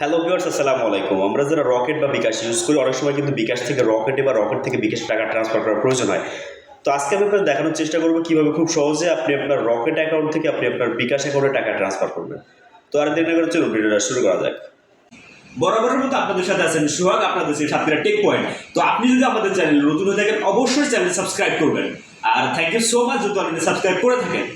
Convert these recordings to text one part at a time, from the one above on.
Hello viewers, আসসালামু আলাইকুম। আমরা যারা রকেট বা বিকাশ ইউজ করি, অনেক সময় কিন্তু বিকাশ থেকে রকেটে বা রকেট থেকে বিকাশে টাকা ট্রান্সফার করার প্রয়োজন হয়। তো আজকে আমি আপনাদের দেখানোর চেষ্টা করবো কিভাবে খুব সহজে আপনি আপনার রকেট অ্যাকাউন্ট থেকে আপনি আপনার বিকাশ অ্যাকাউন্টে টাকা ট্রান্সফার করবেন। তো আর দেরি না করে চলুন ভিডিওটা শুরু করা যাক। বরাবরের মতো আপনাদের সাথে আছেন সোহাগ, আপনাদের সাতক্ষীরা টেক পয়েন্ট। তো আপনি যদি আমাদের চ্যানেল নতুন হয়ে থাকেন, অবশ্যই চ্যানেল সাবস্ক্রাইব করবেন। আর থ্যাংক ইউ সো মাচ যদি আপনি সাবস্ক্রাইব করে থাকেন।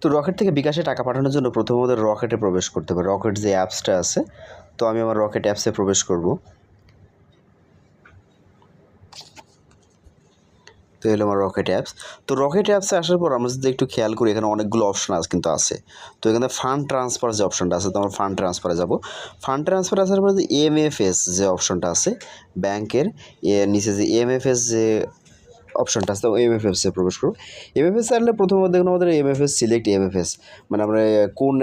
তো রকেট থেকে বিকাশে টাকা পাঠানোর জন্য প্রথমে আমাদের রকেটে প্রবেশ করতে হবে। রকেট যে অ্যাপসটা আছে, তো আমি আমার রকেট অ্যাপসে প্রবেশ করব। তো এলো আমার রকেট অ্যাপস। তো রকেট অ্যাপসে আসার পর আমরা যদি একটু খেয়াল করি, এখানে অনেকগুলো অপশন কিন্তু আছে। তো এখানে ফান্ড ট্রান্সফার যে অপশনটা আছে, তো আমরা ফান্ড ট্রান্সফারে যাব। ফান্ড ট্রান্সফার আসার পরে যে এমএফএস যে অপশনটা আছে ব্যাংকের নিচে যে এমএফএস যে অপশনটা আছে, তো এমএফএসে প্রবেশ করব। এমএফএস আসলে প্রথমত দেখুন আমাদের এমএফএস সিলেক্ট এমএফএস, মানে আমরা কোন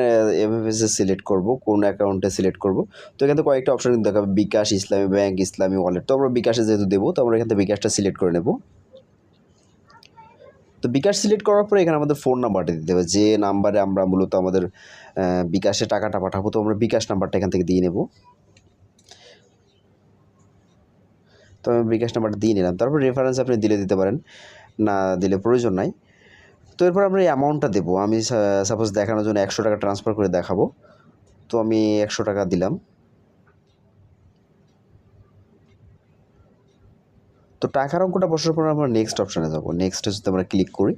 এমএফএসে সিলেক্ট করব, কোন অ্যাকাউন্টে সিলেক্ট করব। তো এখানে কয়েকটা অপশন কিন্তু দেখাবে, বিকাশ, ইসলামী ব্যাংক, ইসলামী ওয়ালেট। তো আমরা বিকাশে যেহেতু দেবো, তো আমরা এখান থেকে বিকাশটা সিলেক্ট করে নেব। তো বিকাশ সিলেক্ট করার পরে এখানে আমাদের ফোন নাম্বারটা দিতে হবে, যে নাম্বারে আমরা মূলত আমাদের বিকাশে টাকাটা পাঠাবো। তো আমরা বিকাশ নাম্বারটা এখান থেকে দিয়ে নেব। তো আমি বিকাশ নাম্বারটা দিয়ে নিলাম। তারপর রেফারেন্স আপনি দিতে পারেন, না দিলে প্রয়োজন নাই। তো এরপর আমরা এই অ্যামাউন্টটা দেবো। আমি সাপোজ দেখানোর জন্য 100 টাকা ট্রান্সফার করে দেখাবো। তো আমি 100 টাকা দিলাম। তো টাকার অঙ্কটা বসার পর আমরা নেক্সট অপশানে যাব। নেক্সটে যদি আমরা ক্লিক করি,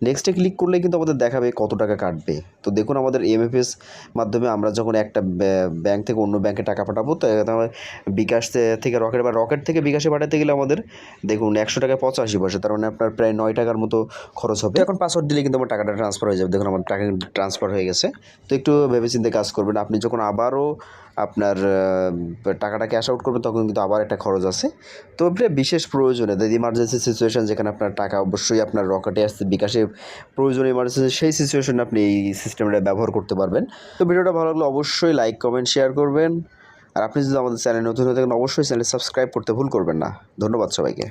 নেক্সটে ক্লিক করলে কিন্তু আমাদের দেখাবে কত টাকা কাটবে। তো দেখুন আমাদের এমএফএস মাধ্যমে আমরা যখন একটা ব্যাংক থেকে অন্য ব্যাংকে টাকা পাঠাবো, তো বিকাশ থেকে রকেট বা রকেট থেকে বিকাশে পাঠাতে গেলে আমাদের দেখুন 100 টাকায় 85 পয়সা, তার মানে আপনার প্রায় 9 টাকার মতো খরচ হবে। এখন পাসওয়ার্ড দিলে কিন্তু আমার টাকাটা ট্রান্সফার হয়ে যাবে। দেখুন আমার টাকা ট্রান্সফার হয়ে গেছে। তো একটু ভেবেচিন্তে কাজ করবেন। আপনি যখন আবারও আপনার টাকাটা ক্যাশ আউট করবেন, তখন কিন্তু আবার একটা খরচ আছে। তো বিশেষ প্রয়োজনে ইমার্জেন্সি সিচুয়েশান, যেখানে আপনার টাকা অবশ্যই আপনার রকেটে আসছে, বিকাশে প্রয়োজন ইমার্জেন্সি, সেই সিচুয়েশনে আপনি এই সিস্টেমটা ব্যবহার করতে পারবেন। তো ভিডিওটা ভালো লাগলে অবশ্যই লাইক, কমেন্ট, শেয়ার করবেন। আর আপনি যদি আমাদের চ্যানেল নতুন হয়ে থাকেন, অবশ্যই চ্যানেল সাবস্ক্রাইব করতে ভুল করবেন না। ধন্যবাদ সবাইকে।